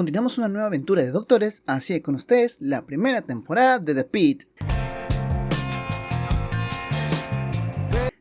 continuamos una nueva aventura de doctores, así que con ustedes la primera temporada de The Pitt.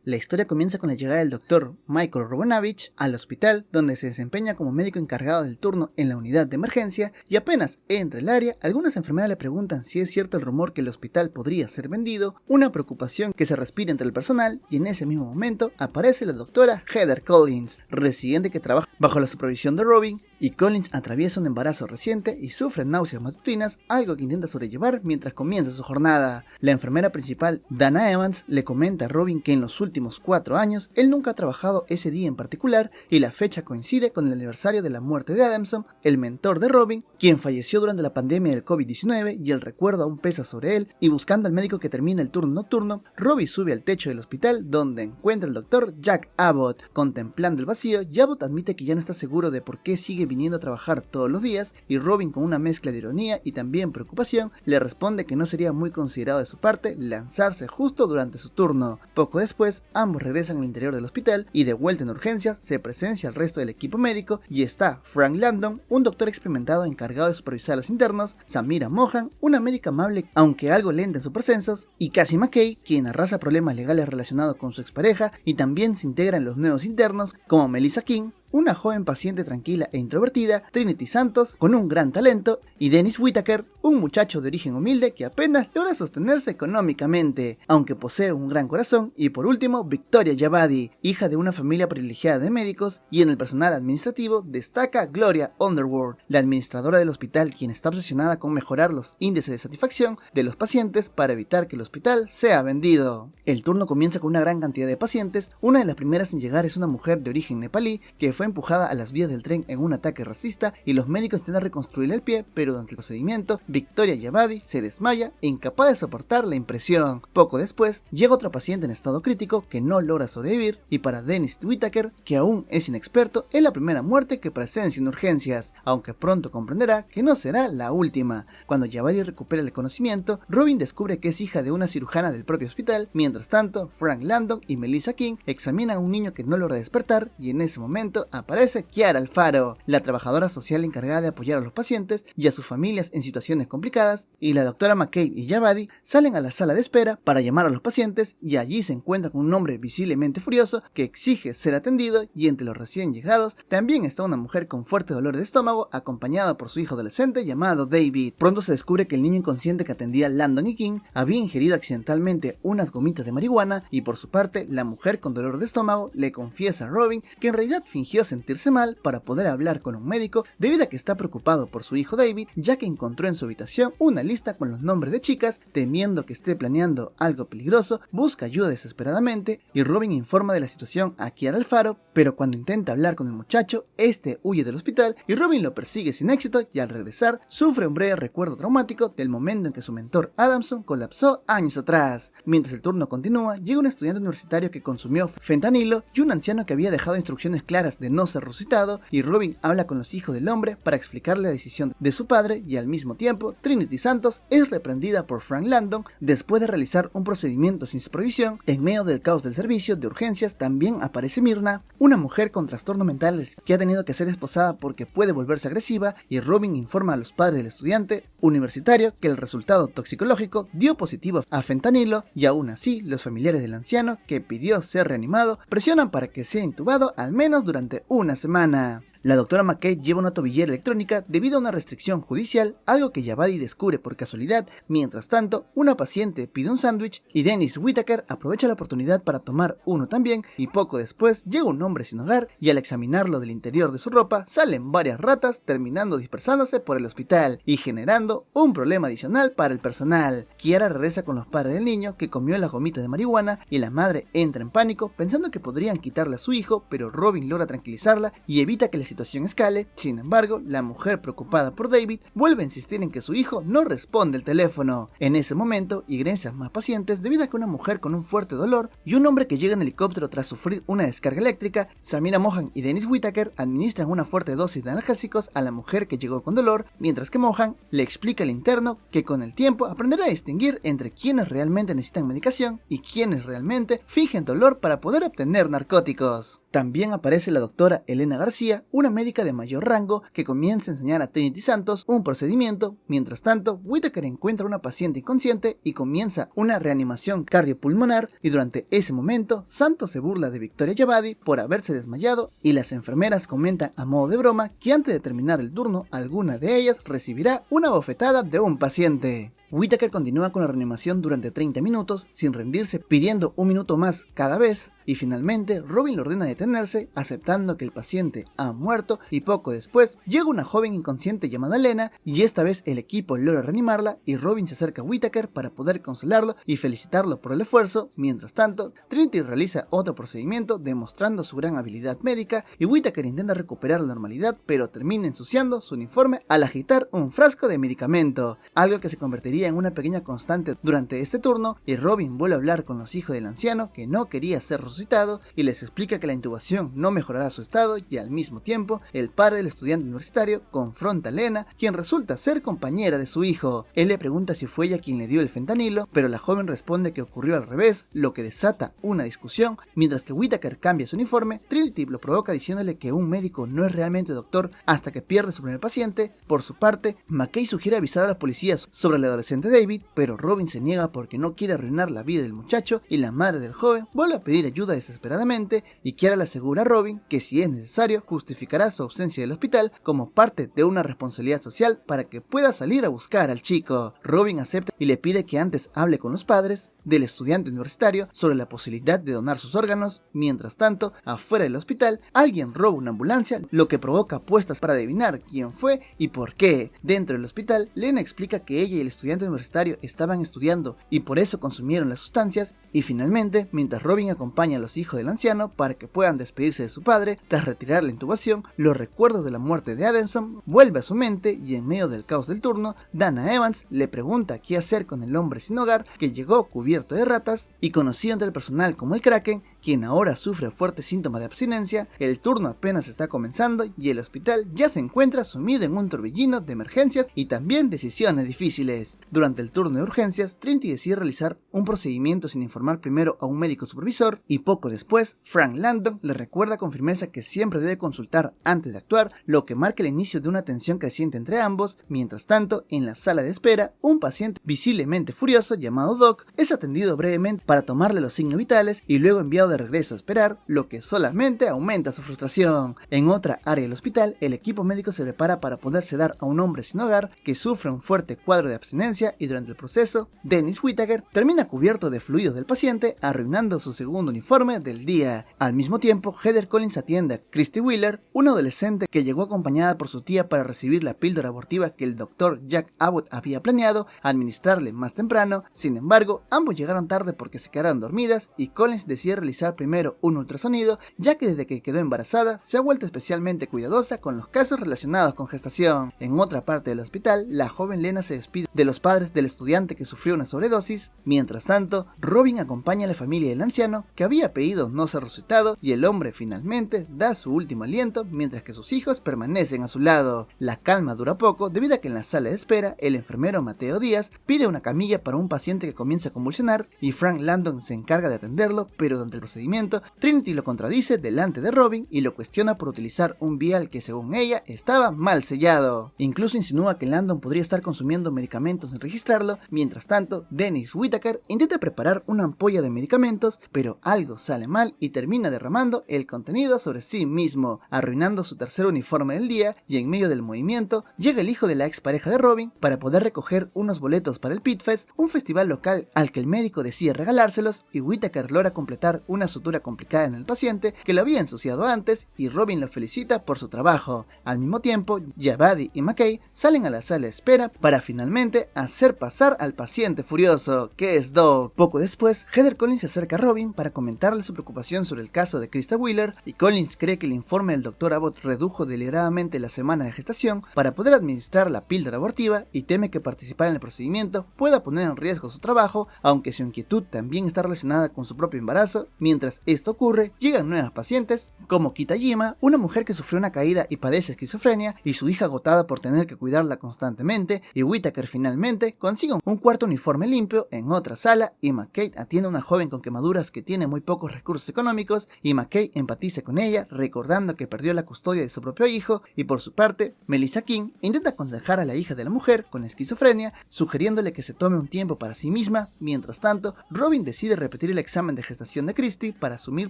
La historia comienza con la llegada del doctor Michael Romanovich al hospital, donde se desempeña como médico encargado del turno en la unidad de emergencia, y apenas entra el área, algunas enfermeras le preguntan si es cierto el rumor que el hospital podría ser vendido, una preocupación que se respira entre el personal, y en ese mismo momento aparece la doctora Heather Collins, residente que trabaja bajo la supervisión de Robin, y Collins atraviesa un embarazo reciente y sufre náuseas matutinas, algo que intenta sobrellevar mientras comienza su jornada. La enfermera principal, Dana Evans, le comenta a Robin que en los últimos 4 años él nunca ha trabajado ese día en particular y la fecha coincide con el aniversario de la muerte de Adamson, el mentor de Robin, quien falleció durante la pandemia del COVID-19 y el recuerdo aún pesa sobre él, y buscando al médico que termina el turno nocturno, Robin sube al techo del hospital donde encuentra al doctor Jack Abbott. Contemplando el vacío, Abbott admite que ya no está seguro de por qué sigue viniendo a trabajar todos los días, y Robin, con una mezcla de ironía y también preocupación, le responde que no sería muy considerado de su parte lanzarse justo durante su turno. Poco después, ambos regresan al interior del hospital y de vuelta en urgencias se presencia el resto del equipo médico y está Frank Landon, un doctor experimentado encargado de supervisar a los internos, Samira Mohan, una médica amable aunque algo lenta en sus procesos, y Cassie McKay, quien arrasa problemas legales relacionados con su expareja, y también se integran los nuevos internos como Melissa King, una joven paciente tranquila e introvertida, Trinity Santos, con un gran talento, y Dennis Whitaker, un muchacho de origen humilde que apenas logra sostenerse económicamente, aunque posee un gran corazón, y por último, Victoria Javadi, hija de una familia privilegiada de médicos, y en el personal administrativo destaca Gloria Underwood, la administradora del hospital, quien está obsesionada con mejorar los índices de satisfacción de los pacientes para evitar que el hospital sea vendido. El turno comienza con una gran cantidad de pacientes. Una de las primeras en llegar es una mujer de origen nepalí que fue empujada a las vías del tren en un ataque racista, y los médicos intentan reconstruirle el pie, pero durante el procedimiento Victoria Javadi se desmaya, incapaz de soportar la impresión. Poco después llega otra paciente en estado crítico que no logra sobrevivir, y para Dennis Whitaker, que aún es inexperto, es la primera muerte que presencia en urgencias, aunque pronto comprenderá que no será la última. Cuando Javadi recupera el conocimiento, Robin descubre que es hija de una cirujana del propio hospital. Mientras tanto, Frank Landon y Melissa King examinan a un niño que no logra despertar, y en ese momento aparece Kiara Alfaro, la trabajadora social encargada de apoyar a los pacientes y a sus familias en situaciones complicadas, y la doctora McKay y Javadi salen a la sala de espera para llamar a los pacientes, y allí se encuentran con un hombre visiblemente furioso que exige ser atendido, y entre los recién llegados también está una mujer con fuerte dolor de estómago acompañada por su hijo adolescente llamado David. Pronto se descubre que el niño inconsciente que atendía Landon y King había ingerido accidentalmente unas gomitas de marihuana, y por su parte la mujer con dolor de estómago le confiesa a Robin que en realidad fingió sentirse mal para poder hablar con un médico debido a que está preocupado por su hijo David, ya que encontró en su habitación una lista con los nombres de chicas. Temiendo que esté planeando algo peligroso, busca ayuda desesperadamente, y Robin informa de la situación a Kiara Alfaro, pero cuando intenta hablar con el muchacho, este huye del hospital y Robin lo persigue sin éxito, y al regresar sufre un breve recuerdo traumático del momento en que su mentor Adamson colapsó años atrás. Mientras el turno continúa, llega un estudiante universitario que consumió fentanilo y un anciano que había dejado instrucciones claras de no ser resucitado, y Robin habla con los hijos del hombre para explicarle la decisión de su padre, y al mismo tiempo Trinity Santos es reprendida por Frank Landon después de realizar un procedimiento sin supervisión. En medio del caos del servicio de urgencias también aparece Myrna, una mujer con trastornos mentales que ha tenido que ser esposada porque puede volverse agresiva, y Robin informa a los padres del estudiante universitario que el resultado toxicológico dio positivo a fentanilo, y aún así los familiares del anciano, que pidió ser reanimado, presionan para que sea intubado al menos durante una semana. La doctora McKay lleva una tobillera electrónica debido a una restricción judicial, algo que Javadi descubre por casualidad. Mientras tanto, una paciente pide un sándwich y Dennis Whitaker aprovecha la oportunidad para tomar uno también, y poco después llega un hombre sin hogar, y al examinarlo del interior de su ropa salen varias ratas, terminando dispersándose por el hospital y generando un problema adicional para el personal. Kiara regresa con los padres del niño que comió las gomitas de marihuana, y la madre entra en pánico pensando que podrían quitarle a su hijo, pero Robin logra tranquilizarla y evita que la situación escale. Sin embargo, la mujer, preocupada por David, vuelve a insistir en que su hijo no responde el teléfono. En ese momento ingresan más pacientes debido a que una mujer con un fuerte dolor y un hombre que llega en helicóptero tras sufrir una descarga eléctrica, Samira Mohan y Dennis Whitaker, administran una fuerte dosis de analgésicos a la mujer que llegó con dolor, mientras que Mohan le explica al interno que con el tiempo aprenderá a distinguir entre quienes realmente necesitan medicación y quienes realmente fingen dolor para poder obtener narcóticos. También aparece la doctora Elena García, una médica de mayor rango que comienza a enseñar a Trinity Santos un procedimiento. Mientras tanto, Whittaker encuentra a una paciente inconsciente y comienza una reanimación cardiopulmonar, y durante ese momento Santos se burla de Victoria Yabadi por haberse desmayado, y las enfermeras comentan a modo de broma que antes de terminar el turno alguna de ellas recibirá una bofetada de un paciente. Whittaker continúa con la reanimación durante 30 minutos sin rendirse, pidiendo un minuto más cada vez, y finalmente Robin le ordena detenerse, aceptando que el paciente ha muerto, y poco después llega una joven inconsciente llamada Lena, y esta vez el equipo logra reanimarla y Robin se acerca a Whittaker para poder consolarlo y felicitarlo por el esfuerzo. Mientras tanto, Trinity realiza otro procedimiento demostrando su gran habilidad médica, y Whittaker intenta recuperar la normalidad pero termina ensuciando su uniforme al agitar un frasco de medicamento, algo que se convertiría en una pequeña constante durante este turno, y Robin vuelve a hablar con los hijos del anciano que no quería ser resucitado y les explica que la intubación no mejorará su estado, y al mismo tiempo el padre del estudiante universitario confronta a Lena, quien resulta ser compañera de su hijo. Él le pregunta si fue ella quien le dio el fentanilo, pero la joven responde que ocurrió al revés, lo que desata una discusión. Mientras que Whittaker cambia su uniforme, Trinity lo provoca diciéndole que un médico no es realmente doctor hasta que pierde su primer paciente. Por su parte, McKay sugiere avisar a la policía sobre el adolescente David, pero Robin se niega porque no quiere arruinar la vida del muchacho, y la madre del joven vuelve a pedir ayuda desesperadamente, y Kiara le asegura a Robin que si es necesario justificará su ausencia del hospital como parte de una responsabilidad social para que pueda salir a buscar al chico. Robin acepta y le pide que antes hable con los padres del estudiante universitario sobre la posibilidad de donar sus órganos. Mientras tanto, afuera del hospital, alguien roba una ambulancia, lo que provoca apuestas para adivinar quién fue y por qué. Dentro del hospital, Lena explica que ella y el estudiante universitario estaban estudiando y por eso consumieron las sustancias, y finalmente, mientras Robin acompaña a los hijos del anciano para que puedan despedirse de su padre tras retirar la intubación, los recuerdos de la muerte de Adamson vuelve a su mente, y en medio del caos del turno, Dana Evans le pregunta qué hacer con el hombre sin hogar que llegó cubierto de ratas y conocido entre el personal como el Kraken, quien ahora sufre fuertes síntomas de abstinencia. El turno apenas está comenzando y el hospital ya se encuentra sumido en un torbellino de emergencias y también decisiones difíciles. Durante el turno de urgencias, Trinity decide realizar un procedimiento sin informar primero a un médico supervisor, y poco después, Frank Landon le recuerda con firmeza que siempre debe consultar antes de actuar, lo que marca el inicio de una tensión creciente entre ambos. Mientras tanto, en la sala de espera, un paciente visiblemente furioso llamado Doc es atendido brevemente para tomarle los signos vitales y luego enviado de regreso a esperar, lo que solamente aumenta su frustración. En otra área del hospital, el equipo médico se prepara para poder sedar a un hombre sin hogar que sufre un fuerte cuadro de abstinencia, y durante el proceso, Dennis Whittaker termina cubierto de fluidos del paciente, arruinando su segundo uniforme del día. Al mismo tiempo, Heather Collins atiende a Christy Wheeler, una adolescente que llegó acompañada por su tía para recibir la píldora abortiva que el doctor Jack Abbott había planeado administrarle más temprano. Sin embargo, ambos llegaron tarde porque se quedaron dormidas, y Collins decide realizar primero un ultrasonido, ya que desde que quedó embarazada se ha vuelto especialmente cuidadosa con los casos relacionados con gestación. En otra parte del hospital, la joven Lena se despide de los padres del estudiante que sufrió una sobredosis. Mientras tanto, Robin acompaña a la familia del anciano que había pedido no ser resucitado, y el hombre finalmente da su último aliento mientras que sus hijos permanecen a su lado. La calma dura poco debido a que en la sala de espera el enfermero Mateo Díaz pide una camilla para un paciente que comienza a convulsionar, y Frank Landon se encarga de atenderlo, pero durante el procedimiento Trinity lo contradice delante de Robin y lo cuestiona por utilizar un vial que según ella estaba mal sellado. Incluso insinúa que Landon podría estar consumiendo medicamentos sin registrarlo. Mientras tanto, Dennis Whittaker intenta preparar una ampolla de medicamentos, pero algo sale mal y termina derramando el contenido sobre sí mismo, arruinando su tercer uniforme del día. Y en medio del movimiento llega el hijo de la expareja de Robin para poder recoger unos boletos para el Pitfest, un festival local al que el médico decide regalárselos, y Whittaker logra completar una sutura complicada en el paciente que lo había ensuciado antes, y Robin lo felicita por su trabajo. Al mismo tiempo, Yabadi y McKay salen a la sala de espera para finalmente hacer pasar al paciente furioso, que es Doc. Poco después, Heather Collins se acerca a Robin para comentarle su preocupación sobre el caso de Christa Wheeler, y Collins cree que el informe del Dr. Abbott redujo deliberadamente la semana de gestación para poder administrar la píldora abortiva, y teme que participar en el procedimiento pueda poner en riesgo su trabajo, aunque aunque su inquietud también está relacionada con su propio embarazo. Mientras esto ocurre, llegan nuevas pacientes, como Kitajima, una mujer que sufrió una caída y padece esquizofrenia, y su hija agotada por tener que cuidarla constantemente, y Whittaker finalmente consigue un cuarto uniforme limpio en otra sala, y McKay atiende a una joven con quemaduras que tiene muy pocos recursos económicos, y McKay empatiza con ella, recordando que perdió la custodia de su propio hijo, y por su parte, Melissa King intenta aconsejar a la hija de la mujer con esquizofrenia, sugiriéndole que se tome un tiempo para sí misma. Mientras tanto, Robin decide repetir el examen de gestación de Christie para asumir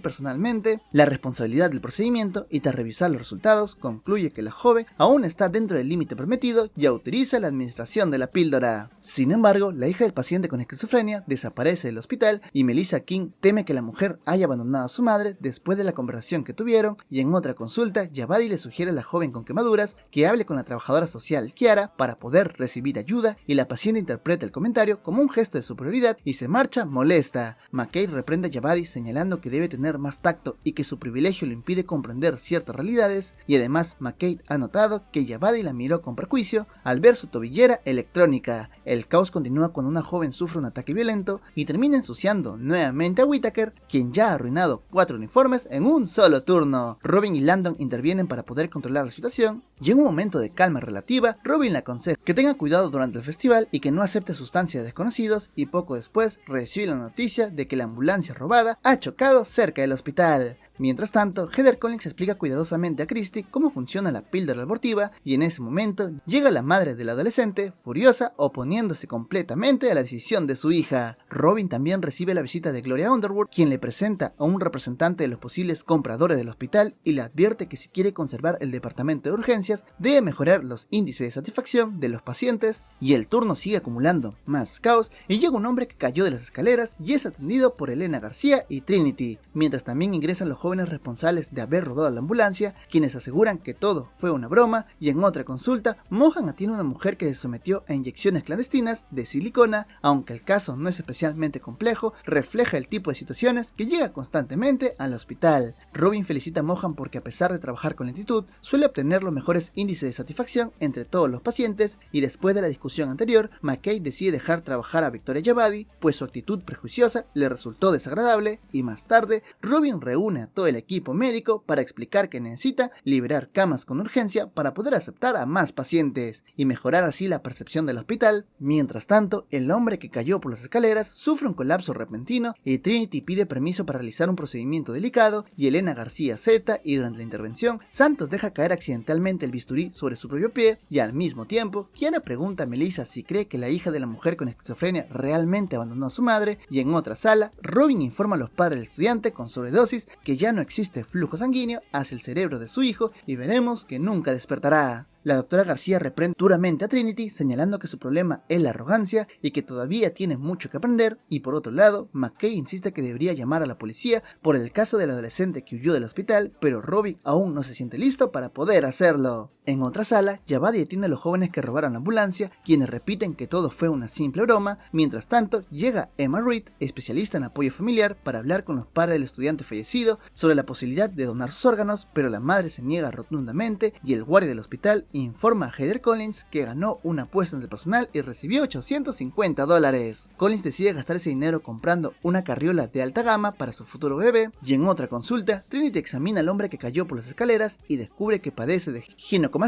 personalmente la responsabilidad del procedimiento, y tras revisar los resultados, concluye que la joven aún está dentro del límite permitido y autoriza la administración de la píldora. Sin embargo, la hija del paciente con esquizofrenia desaparece del hospital, y Melissa King teme que la mujer haya abandonado a su madre después de la conversación que tuvieron, y en otra consulta, Jabadi le sugiere a la joven con quemaduras que hable con la trabajadora social Kiara para poder recibir ayuda, y la paciente interpreta el comentario como un gesto de superioridad y se marcha molesta. McKay reprende a Jabadi señalando que debe tener más tacto y que su privilegio le impide comprender ciertas realidades, y además McKay ha notado que Jabadi la miró con prejuicio al ver su tobillera electrónica. El caos continúa cuando una joven sufre un ataque violento y termina ensuciando nuevamente a Whittaker, quien ya ha arruinado 4 uniformes en un solo turno. Robin y Landon intervienen para poder controlar la situación, y en un momento de calma relativa, Robin le aconseja que tenga cuidado durante el festival y que no acepte sustancias desconocidos, y poco después recibe la noticia de que la ambulancia robada ha chocado cerca del hospital. Mientras tanto, Heather Collins explica cuidadosamente a Christie cómo funciona la píldora abortiva, y en ese momento llega la madre del adolescente, furiosa, oponiéndose completamente a la decisión de su hija. Robin también recibe la visita de Gloria Underwood, quien le presenta a un representante de los posibles compradores del hospital y le advierte que si quiere conservar el departamento de urgencias, debe mejorar los índices de satisfacción de los pacientes, y el turno sigue acumulando más caos, y llega un hombre que cayó de las escaleras y es atendido por Elena García y Trinity, mientras también ingresan los jóvenes responsables de haber robado la ambulancia, quienes aseguran que todo fue una broma, y en otra consulta, Mohan atiende a una mujer que se sometió a inyecciones clandestinas de silicona. Aunque el caso no es especialmente complejo, refleja el tipo de situaciones que llega constantemente al hospital. Robin felicita a Mohan porque, a pesar de trabajar con lentitud, suele obtener los mejores índices de satisfacción entre todos los pacientes, y después de la discusión anterior, McKay decide dejar trabajar a Victoria Jabadi, pues su actitud prejuiciosa le resultó desagradable, y más tarde, Robin reúne a todo el equipo médico para explicar que necesita liberar camas con urgencia para poder aceptar a más pacientes y mejorar así la percepción del hospital. Mientras tanto, el hombre que cayó por las escaleras sufre un colapso repentino, y Trinity pide permiso para realizar un procedimiento delicado, y Elena García acepta, y durante la intervención, Santos deja caer accidentalmente el bisturí sobre su propio pie, y al mismo tiempo, Kiara pregunta a Melissa si cree que la hija de la mujer con esquizofrenia realmente abandonó a su madre, y en otra sala, Robin informa a los padres del estudiante con sobredosis que ya no existe flujo sanguíneo hacia el cerebro de su hijo, y veremos que nunca despertará. La doctora García reprende duramente a Trinity, señalando que su problema es la arrogancia y que todavía tiene mucho que aprender, y por otro lado, McKay insiste que debería llamar a la policía por el caso del adolescente que huyó del hospital, pero Robin aún no se siente listo para poder hacerlo. En otra sala, Jabadi detiene a los jóvenes que robaron la ambulancia, quienes repiten que todo fue una simple broma. Mientras tanto, llega Emma Reed, especialista en apoyo familiar, para hablar con los padres del estudiante fallecido sobre la posibilidad de donar sus órganos, pero la madre se niega rotundamente, y el guardia del hospital informa a Heather Collins que ganó una apuesta entre el personal y recibió $850. Collins decide gastar ese dinero comprando una carriola de alta gama para su futuro bebé, y en otra consulta, Trinity examina al hombre que cayó por las escaleras y descubre que padece de ginecomastia,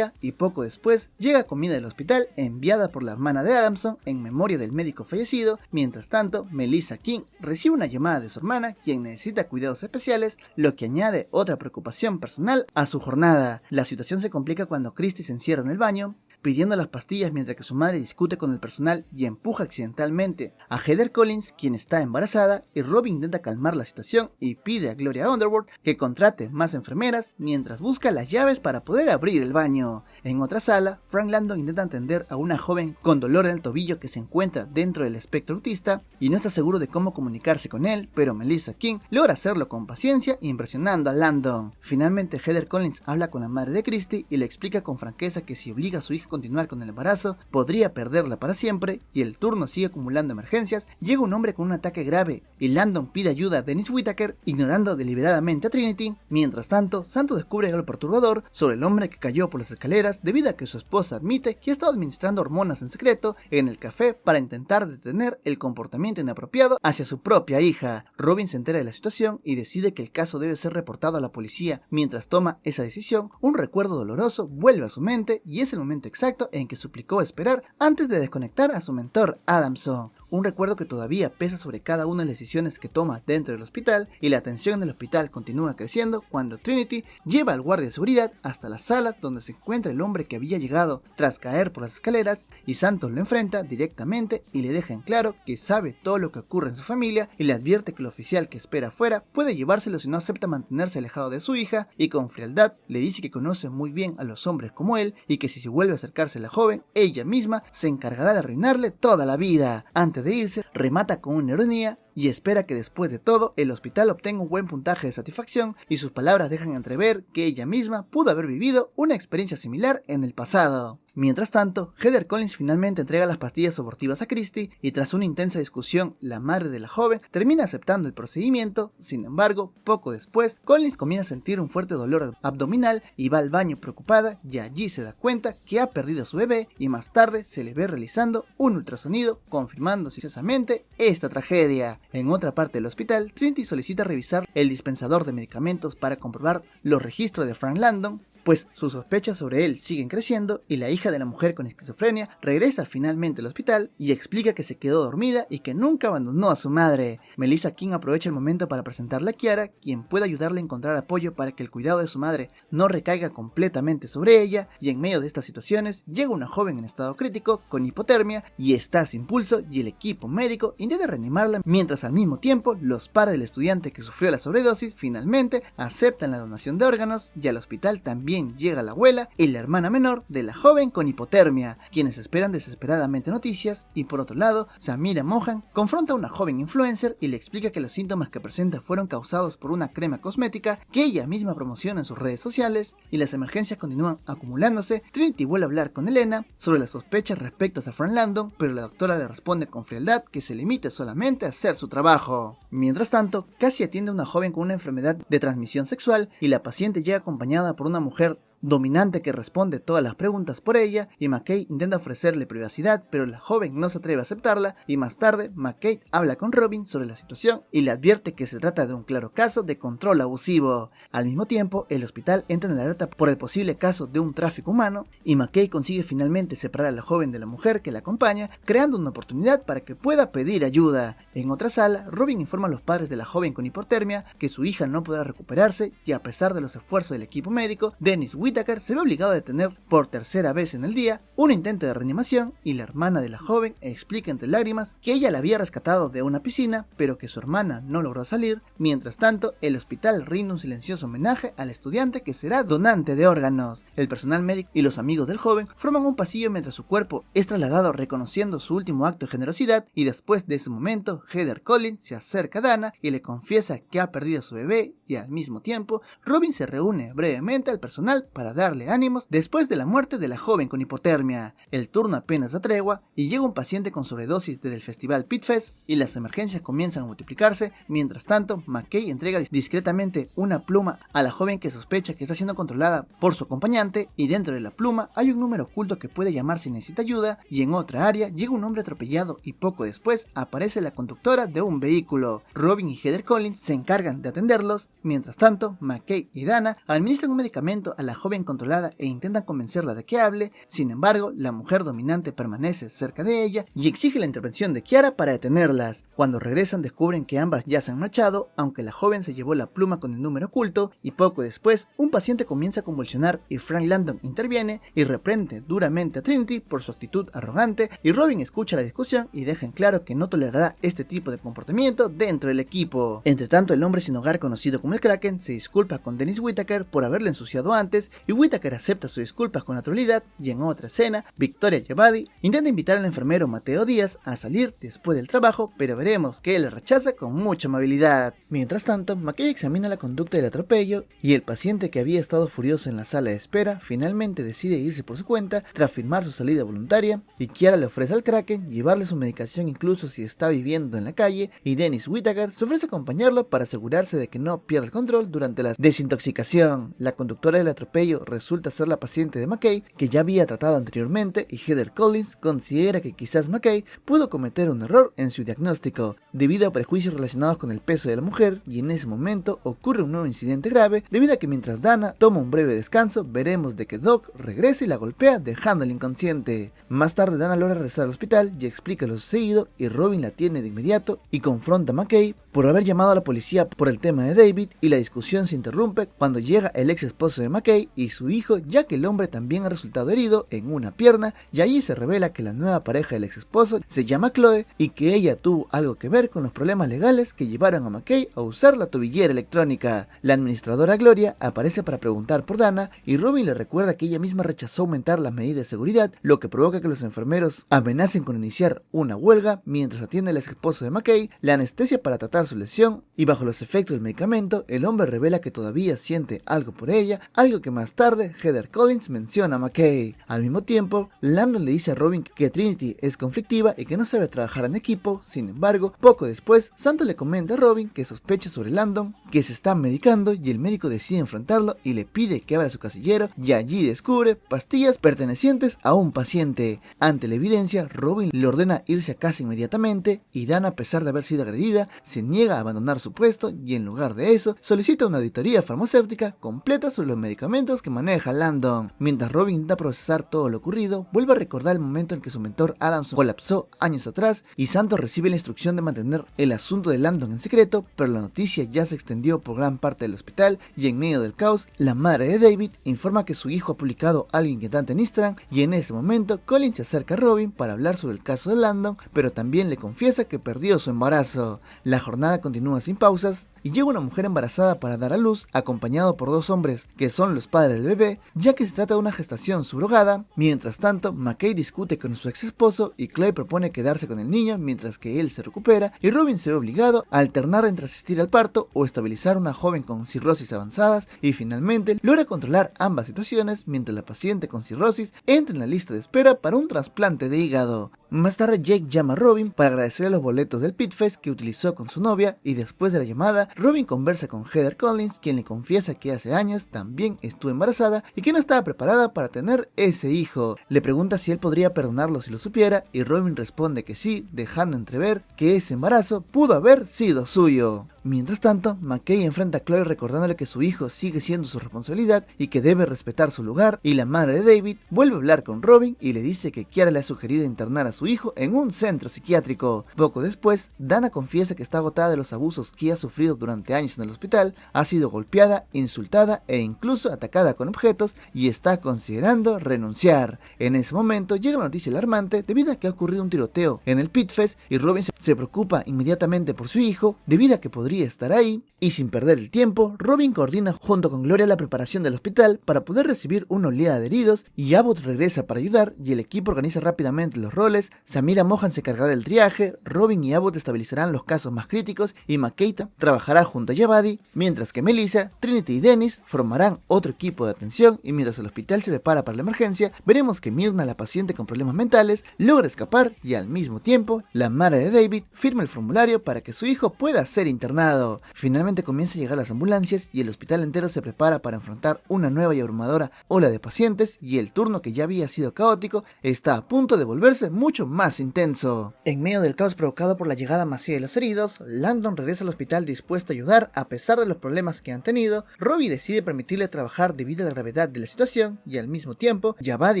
y poco después llega comida del hospital enviada por la hermana de Adamson en memoria del médico fallecido. Mientras tanto, Melissa King recibe una llamada de su hermana, quien necesita cuidados especiales, lo que añade otra preocupación personal a su jornada. La situación se complica cuando Christie se encierra en el baño pidiendo las pastillas, mientras que su madre discute con el personal y empuja accidentalmente a Heather Collins, quien está embarazada, y Robin intenta calmar la situación y pide a Gloria Underwood que contrate más enfermeras mientras busca las llaves para poder abrir el baño. En otra sala, Frank Landon intenta atender a una joven con dolor en el tobillo que se encuentra dentro del espectro autista y no está seguro de cómo comunicarse con él, pero Melissa King logra hacerlo con paciencia, impresionando a Landon. Finalmente, Heather Collins habla con la madre de Christie y le explica con franqueza que si obliga a su hijo continuar con el embarazo, podría perderla para siempre, y el turno sigue acumulando emergencias. Llega un hombre con un ataque grave y Landon pide ayuda a Dennis Whittaker, ignorando deliberadamente a Trinity. Mientras tanto, Santo descubre algo perturbador sobre el hombre que cayó por las escaleras debido a que su esposa admite que ha estado administrando hormonas en secreto en el café para intentar detener el comportamiento inapropiado hacia su propia hija. Robin se entera de la situación y decide que el caso debe ser reportado a la policía. Mientras toma esa decisión, un recuerdo doloroso vuelve a su mente y es el momento exacto en que suplicó esperar antes de desconectar a su mentor Adamson. Un recuerdo que todavía pesa sobre cada una de las decisiones que toma dentro del hospital, y la tensión en el hospital continúa creciendo cuando Trinity lleva al guardia de seguridad hasta la sala donde se encuentra el hombre que había llegado tras caer por las escaleras, y Santos lo enfrenta directamente y le deja en claro que sabe todo lo que ocurre en su familia, y le advierte que el oficial que espera afuera puede llevárselo si no acepta mantenerse alejado de su hija, y con frialdad le dice que conoce muy bien a los hombres como él y que si se vuelve a acercarse a la joven, ella misma se encargará de arruinarle toda la vida. Antes de irse, remata con una ironía y espera que después de todo el hospital obtenga un buen puntaje de satisfacción, y sus palabras dejan entrever que ella misma pudo haber vivido una experiencia similar en el pasado. Mientras tanto, Heather Collins finalmente entrega las pastillas abortivas a Christie y tras una intensa discusión, la madre de la joven termina aceptando el procedimiento. Sin embargo, poco después, Collins comienza a sentir un fuerte dolor abdominal y va al baño preocupada, y allí se da cuenta que ha perdido a su bebé, y más tarde se le ve realizando un ultrasonido confirmando silenciosamente esta tragedia. En otra parte del hospital, Trinity solicita revisar el dispensador de medicamentos para comprobar los registros de Frank Landon, pues sus sospechas sobre él siguen creciendo, y la hija de la mujer con esquizofrenia regresa finalmente al hospital y explica que se quedó dormida y que nunca abandonó a su madre. Melissa King aprovecha el momento para presentarle a Kiara, quien puede ayudarle a encontrar apoyo para que el cuidado de su madre no recaiga completamente sobre ella, y en medio de estas situaciones llega una joven en estado crítico con hipotermia y está sin pulso, y el equipo médico intenta reanimarla, mientras al mismo tiempo los padres del estudiante que sufrió la sobredosis finalmente aceptan la donación de órganos, y al hospital también llega la abuela y la hermana menor de la joven con hipotermia, quienes esperan desesperadamente noticias. Y por otro lado, Samira Mohan confronta a una joven influencer y le explica que los síntomas que presenta fueron causados por una crema cosmética que ella misma promociona en sus redes sociales, y las emergencias continúan acumulándose. Trinity vuelve a hablar con Elena sobre las sospechas respecto a Frank Landon, pero la doctora le responde con frialdad que se limite solamente a hacer su trabajo. Mientras tanto, Cassie atiende a una joven con una enfermedad de transmisión sexual, y la paciente llega acompañada por una mujer dominante que responde todas las preguntas por ella, y McKay intenta ofrecerle privacidad, pero la joven no se atreve a aceptarla, y más tarde McKay habla con Robin sobre la situación y le advierte que se trata de un claro caso de control abusivo. Al mismo tiempo, el hospital entra en alerta por el posible caso de un tráfico humano, y McKay consigue finalmente separar a la joven de la mujer que la acompaña, creando una oportunidad para que pueda pedir ayuda. En otra sala, Robin informa a los padres de la joven con hipotermia que su hija no podrá recuperarse, y a pesar de los esfuerzos del equipo médico, Dennis Whittaker se ve obligado a detener por tercera vez en el día un intento de reanimación, y la hermana de la joven explica entre lágrimas que ella la había rescatado de una piscina, pero que su hermana no logró salir. Mientras tanto, el hospital rinde un silencioso homenaje al estudiante que será donante de órganos. El personal médico y los amigos del joven forman un pasillo mientras su cuerpo es trasladado, reconociendo su último acto de generosidad, y después de ese momento, Heather Collins se acerca a Dana y le confiesa que ha perdido a su bebé, y al mismo tiempo, Robin se reúne brevemente al personal para darle ánimos después de la muerte de la joven con hipotermia. El turno apenas da tregua y llega un paciente con sobredosis desde el festival Pitfest, y las emergencias comienzan a multiplicarse. Mientras tanto, McKay entrega discretamente una pluma a la joven que sospecha que está siendo controlada por su acompañante, y dentro de la pluma hay un número oculto que puede llamar si necesita ayuda. Y en otra área llega un hombre atropellado y poco después aparece la conductora de un vehículo. Robin y Heather Collins se encargan de atenderlos. Mientras tanto, McKay y Dana administran un medicamento a la joven controlada e intentan convencerla de que hable. Sin embargo, la mujer dominante permanece cerca de ella y exige la intervención de Kiara para detenerlas. Cuando regresan, descubren que ambas ya se han marchado, aunque la joven se llevó la pluma con el número oculto, y poco después un paciente comienza a convulsionar y Frank Landon interviene y reprende duramente a Trinity por su actitud arrogante, y Robin escucha la discusión y deja en claro que no tolerará este tipo de comportamiento dentro del equipo. Entre tanto, el hombre sin hogar conocido como el Kraken se disculpa con Dennis Whittaker por haberle ensuciado antes, y Whittaker acepta sus disculpas con naturalidad, y en otra escena, Victoria Javadi intenta invitar al enfermero Mateo Díaz a salir después del trabajo, pero veremos que él le rechaza con mucha amabilidad. Mientras tanto, McKay examina la conducta del atropello y el paciente que había estado furioso en la sala de espera finalmente decide irse por su cuenta tras firmar su salida voluntaria, y Kiara le ofrece al Kraken llevarle su medicación incluso si está viviendo en la calle, y Dennis Whittaker se ofrece a acompañarlo para asegurarse de que no pierda el control durante la desintoxicación. La conductora del atropello resulta ser la paciente de McKay, que ya había tratado anteriormente, y Heather Collins considera que quizás McKay pudo cometer un error en su diagnóstico, debido a prejuicios relacionados con el peso de la mujer, y en ese momento ocurre un nuevo incidente grave, debido a que mientras Dana toma un breve descanso, veremos de que Doc regresa y la golpea dejándola inconsciente. Más tarde Dana logra regresar al hospital y explica lo sucedido, y Robin la atiende de inmediato y confronta a McKay por haber llamado a la policía por el tema de David, y la discusión se interrumpe cuando llega el ex esposo de McKay y su hijo, ya que el hombre también ha resultado herido en una pierna, y allí se revela que la nueva pareja del ex esposo se llama Chloe y que ella tuvo algo que ver con los problemas legales que llevaron a McKay a usar la tobillera electrónica. La administradora Gloria aparece para preguntar por Dana, y Robin le recuerda que ella misma rechazó aumentar las medidas de seguridad, lo que provoca que los enfermeros amenacen con iniciar una huelga mientras atiende al ex esposo de McKay, la anestesia para tratar su lesión, y bajo los efectos del medicamento el hombre revela que todavía siente algo por ella, algo que más tarde Heather Collins menciona a McKay. Al mismo tiempo, Landon le dice a Robin que Trinity es conflictiva y que no sabe trabajar en equipo. Sin embargo, poco después, Santos le comenta a Robin que sospecha sobre Landon, que se está medicando, y el médico decide enfrentarlo y le pide que abra su casillero, y allí descubre pastillas pertenecientes a un paciente. Ante la evidencia, Robin le ordena irse a casa inmediatamente, y Dana, a pesar de haber sido agredida, se niega a abandonar su puesto, y en lugar de eso, solicita una auditoría farmacéutica completa sobre los medicamentos que maneja Landon. Mientras Robin intenta procesar todo lo ocurrido, vuelve a recordar el momento en que su mentor Adamson colapsó años atrás, y Santos recibe la instrucción de mantener el asunto de Landon en secreto, pero la noticia ya se extendió por gran parte del hospital, y en medio del caos, la madre de David informa que su hijo ha publicado algo inquietante en Instagram, y en ese momento Colin se acerca a Robin para hablar sobre el caso de Landon, pero también le confiesa que perdió su embarazo. La jornada continúa sin pausas, y llega una mujer embarazada para dar a luz, acompañado por dos hombres que son los padres del bebé, ya que se trata de una gestación subrogada. Mientras tanto, McKay discute con su ex esposo, y Chloe propone quedarse con el niño mientras que él se recupera, y Robin se ve obligado a alternar entre asistir al parto o estabilizar a una joven con cirrosis avanzadas, y finalmente logra controlar ambas situaciones mientras la paciente con cirrosis entra en la lista de espera para un trasplante de hígado. Más tarde Jake llama a Robin para agradecerle los boletos del Pitfest que utilizó con su novia, y después de la llamada, Robin conversa con Heather Collins, quien le confiesa que hace años también estuvo embarazada y que no estaba preparada para tener ese hijo. Le pregunta si él podría perdonarlo si lo supiera, y Robin responde que sí, dejando entrever que ese embarazo pudo haber sido suyo. Mientras tanto, McKay enfrenta a Chloe recordándole que su hijo sigue siendo su responsabilidad y que debe respetar su lugar, y la madre de David vuelve a hablar con Robin y le dice que Kiara le ha sugerido internar a su hijo en un centro psiquiátrico. Poco después, Dana confiesa que está agotada de los abusos que ha sufrido durante años en el hospital, ha sido golpeada, insultada e incluso atacada con objetos, y está considerando renunciar. En ese momento llega la noticia alarmante debido a que ha ocurrido un tiroteo en el Pitfest, y Robin se preocupa inmediatamente por su hijo debido a que podría estar ahí, y sin perder el tiempo, Robin coordina junto con Gloria la preparación del hospital para poder recibir una oleada de heridos, y Abbott regresa para ayudar, y el equipo organiza rápidamente los roles. Samira Mohan se encargará del triaje, Robin y Abbott estabilizarán los casos más críticos, y McKay trabajará junto a Javadi, mientras que Melissa, Trinity y Dennis formarán otro equipo de atención, y mientras el hospital se prepara para la emergencia, veremos que Myrna, la paciente con problemas mentales, logra escapar, y al mismo tiempo, la madre de David firma el formulario para que su hijo pueda ser internado. Finalmente comienza a llegar las ambulancias, y el hospital entero se prepara para enfrentar una nueva y abrumadora ola de pacientes, y el turno que ya había sido caótico está a punto de volverse mucho más intenso. En medio del caos provocado por la llegada masiva de los heridos, Landon regresa al hospital dispuesto a ayudar a pesar de los problemas que han tenido. Robbie decide permitirle trabajar debido a la gravedad de la situación, y al mismo tiempo Javadi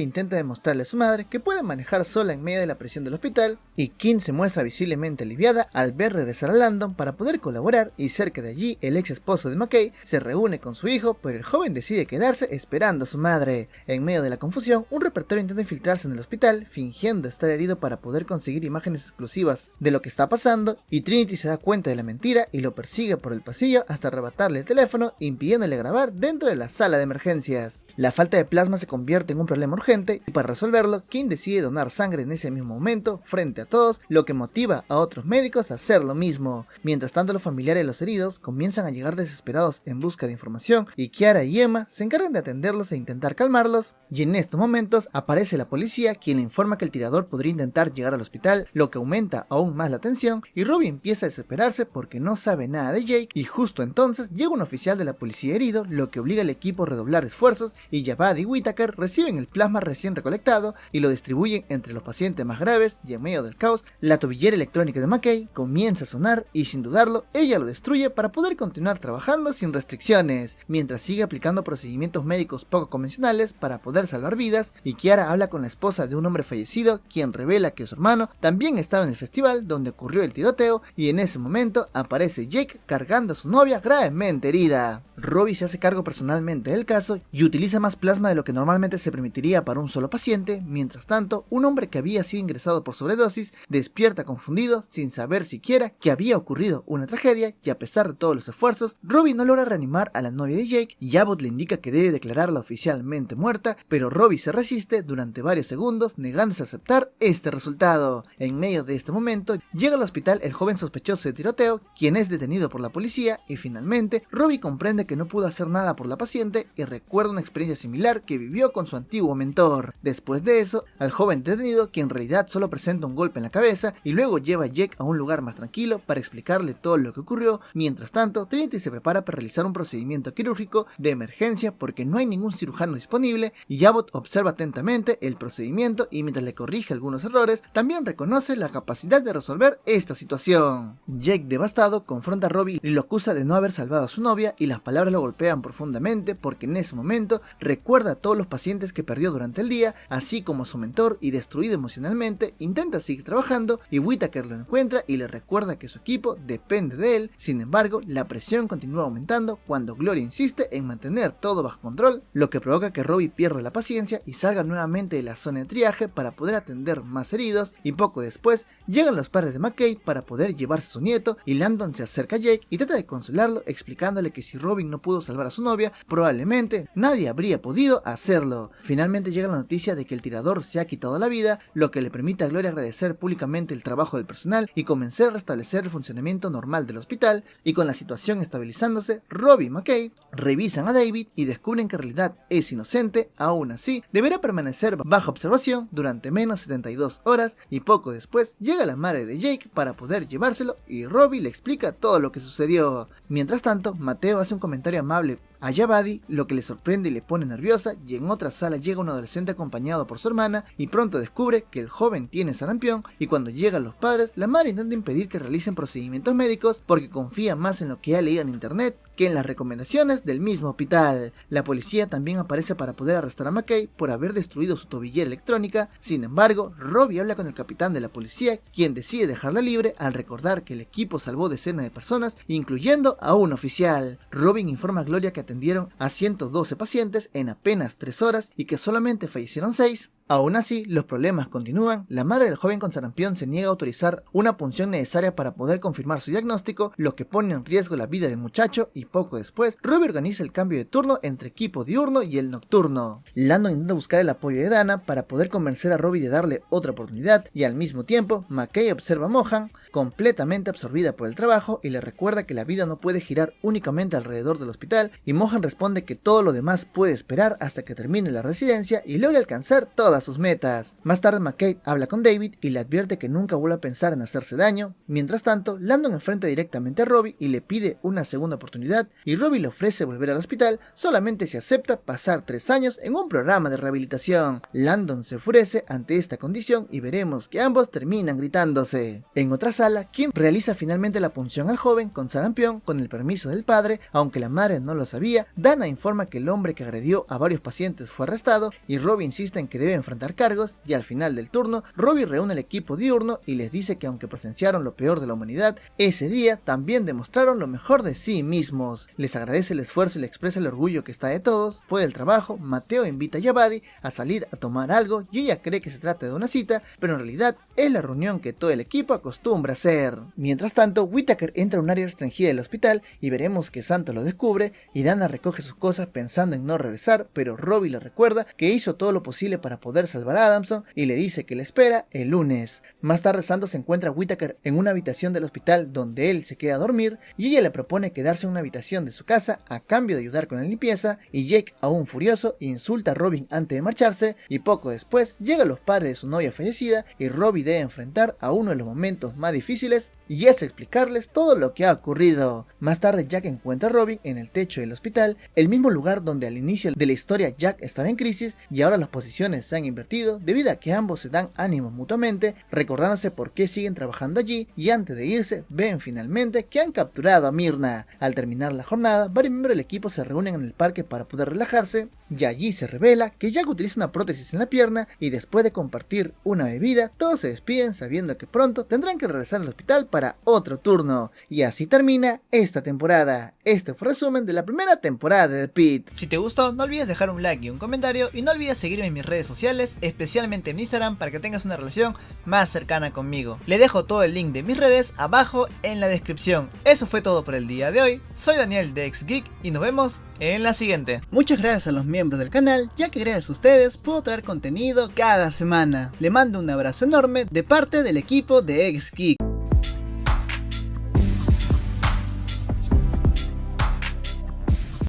intenta demostrarle a su madre que puede manejar sola en medio de la presión del hospital, y Kim se muestra visiblemente aliviada al ver regresar a Landon para poder colaborar recuperar y cerca de allí el ex esposo de McKay se reúne con su hijo, pero el joven decide quedarse esperando a su madre. En medio de la confusión, un reportero intenta infiltrarse en el hospital fingiendo estar herido para poder conseguir imágenes exclusivas de lo que está pasando, y Trinity se da cuenta de la mentira y lo persigue por el pasillo hasta arrebatarle el teléfono, impidiéndole grabar dentro de la sala de emergencias. La falta de plasma se convierte en un problema urgente y para resolverlo, Kim decide donar sangre en ese mismo momento frente a todos, lo que motiva a otros médicos a hacer lo mismo. Mientras tanto, los familiares de los heridos comienzan a llegar desesperados en busca de información y Kiara y Emma se encargan de atenderlos e intentar calmarlos, y en estos momentos aparece la policía, quien le informa que el tirador podría intentar llegar al hospital, lo que aumenta aún más la tensión, y Robbie empieza a desesperarse porque no sabe nada de Jake, y justo entonces llega un oficial de la policía herido, lo que obliga al equipo a redoblar esfuerzos, y Jabad y Whitaker reciben el plasma recién recolectado y lo distribuyen entre los pacientes más graves, y en medio del caos, la tobillera electrónica de McKay comienza a sonar y sin dudarlo, ella lo destruye para poder continuar trabajando sin restricciones, mientras sigue aplicando procedimientos médicos poco convencionales para poder salvar vidas, y Kiara habla con la esposa de un hombre fallecido, quien revela que su hermano también estaba en el festival donde ocurrió el tiroteo, y en ese momento aparece Jake cargando a su novia gravemente herida. Robbie se hace cargo personalmente del caso y utiliza más plasma de lo que normalmente se permitiría para un solo paciente. Mientras tanto, un hombre que había sido ingresado por sobredosis despierta confundido sin saber siquiera que había ocurrido una tragedia, y a pesar de todos los esfuerzos, Robbie no logra reanimar a la novia de Jake y Abbott le indica que debe declararla oficialmente muerta, pero Robbie se resiste durante varios segundos, negándose a aceptar este resultado. En medio de este momento, llega al hospital el joven sospechoso de tiroteo, quien es detenido por la policía, y finalmente Robbie comprende que no pudo hacer nada por la paciente y recuerda una experiencia similar que vivió con su antiguo mentor. Después de eso, al joven detenido, que en realidad solo presenta un golpe en la cabeza, y luego lleva a Jake a un lugar más tranquilo para explicarle todo lo que ocurrió. Mientras tanto, Trinity se prepara para realizar un procedimiento quirúrgico de emergencia porque no hay ningún cirujano disponible, y Abbott observa atentamente el procedimiento y mientras le corrige algunos errores, también reconoce la capacidad de resolver esta situación. Jake, devastado, confronta a Robbie y lo acusa de no haber salvado a su novia, y las palabras lo golpean profundamente porque en ese momento recuerda a todos los pacientes que perdió durante el día, así como a su mentor, y destruido emocionalmente intenta seguir trabajando, y Whitaker lo encuentra y le recuerda que su equipo depende de él. Sin embargo, la presión continúa aumentando cuando Gloria insiste en mantener todo bajo control, lo que provoca que Robbie pierda la paciencia y salga nuevamente de la zona de triaje para poder atender más heridos, y poco después llegan los padres de McKay para poder llevarse a su nieto, y Landon se acerca a Jake y trata de consolarlo explicándole que si Robin no pudo salvar a su novia, probablemente nadie habría podido hacerlo. Finalmente llega la noticia de que el tirador se ha quitado la vida, lo que le permite a Gloria agradecer públicamente el trabajo del personal y comenzar a restablecer el funcionamiento normal del hospital, y con la situación estabilizándose, Robbie y McKay revisan a David y descubren que en realidad es inocente. Aún así, deberá permanecer bajo observación durante menos 72 horas, y poco después llega la madre de Jake para poder llevárselo y Robbie le explica todo lo que sucedió. Mientras tanto, Mateo hace un comentario amable a Jabadi, lo que le sorprende y le pone nerviosa, y en otra sala llega un adolescente acompañado por su hermana y pronto descubre que el joven tiene sarampión, y cuando llegan los padres, la madre intenta impedir que realicen procedimientos médicos porque confía más en lo que ha leído en internet que en las recomendaciones del mismo hospital. La policía también aparece para poder arrestar a McKay por haber destruido su tobillera electrónica. Sin embargo, Robbie habla con el capitán de la policía, quien decide dejarla libre al recordar que el equipo salvó decenas de personas, incluyendo a un oficial. Robin informa a Gloria que atendieron a 112 pacientes en apenas 3 horas y que solamente fallecieron 6. Aún así, los problemas continúan. La madre del joven con sarampión se niega a autorizar una punción necesaria para poder confirmar su diagnóstico, lo que pone en riesgo la vida del muchacho, y poco después, Robbie organiza el cambio de turno entre equipo diurno y el nocturno. Landon intenta buscar el apoyo de Dana para poder convencer a Robbie de darle otra oportunidad, y al mismo tiempo, McKay observa a Mohan, completamente absorbida por el trabajo, y le recuerda que la vida no puede girar únicamente alrededor del hospital, y Mohan responde que todo lo demás puede esperar hasta que termine la residencia y logre alcanzar todas sus metas. Más tarde, McKay habla con David y le advierte que nunca vuelva a pensar en hacerse daño. Mientras tanto, Landon enfrenta directamente a Robbie y le pide una segunda oportunidad, y Robbie le ofrece volver al hospital solamente si acepta pasar 3 años en un programa de rehabilitación. Landon se enfurece ante esta condición y veremos que ambos terminan gritándose. En otra sala, Kim realiza finalmente la punción al joven con sarampión con el permiso del padre, aunque la madre no lo sabía. Dana informa que el hombre que agredió a varios pacientes fue arrestado, y Robbie insiste en que deben enfrentar cargos y al final del turno, Robbie reúne al equipo diurno y les dice que aunque presenciaron lo peor de la humanidad, ese día también demostraron lo mejor de sí mismos. Les agradece el esfuerzo y le expresa el orgullo que está de todos. Después del trabajo, Mateo invita a Yabadi a salir a tomar algo y ella cree que se trata de una cita, pero en realidad es la reunión que todo el equipo acostumbra hacer. Mientras tanto, Whittaker entra a un área restringida del hospital y veremos que Santo lo descubre y Dana recoge sus cosas pensando en no regresar, pero Robbie le recuerda que hizo todo lo posible para poder salvar a Adamson y le dice que le espera el lunes. Más tarde Santo se encuentra a Whittaker en una habitación del hospital donde él se queda a dormir y ella le propone quedarse en una habitación de su casa a cambio de ayudar con la limpieza, y Jake, aún furioso, insulta a Robin antes de marcharse y poco después llegan los padres de su novia fallecida y Robbie debe enfrentar a uno de los momentos más difíciles y es explicarles todo lo que ha ocurrido. Más tarde Jack encuentra a Robin en el techo del hospital, el mismo lugar donde al inicio de la historia Jack estaba en crisis y ahora las posiciones se han invertido debido a que ambos se dan ánimos mutuamente, recordándose por qué siguen trabajando allí, y antes de irse ven finalmente que han capturado a Myrna. Al terminar la jornada, varios miembros del equipo se reúnen en el parque para poder relajarse y allí se revela que Jack utiliza una prótesis en la pierna y después de compartir una bebida todos se despiden sabiendo que pronto tendrán que regresar al hospital para otro turno. Y así termina esta temporada. Este fue el resumen de la primera temporada de The Pitt. Si te gustó, no olvides dejar un like y un comentario y no olvides seguirme en mis redes sociales, especialmente en Instagram, para que tengas una relación más cercana conmigo. Le dejo todo el link de mis redes abajo en la descripción. Eso fue todo por el día de hoy. Soy Daniel de XGeek y nos vemos en la siguiente. Muchas gracias a los miembros del canal, ya que gracias a ustedes puedo traer contenido cada semana. Le mando un abrazo enorme de parte del equipo de XGeek.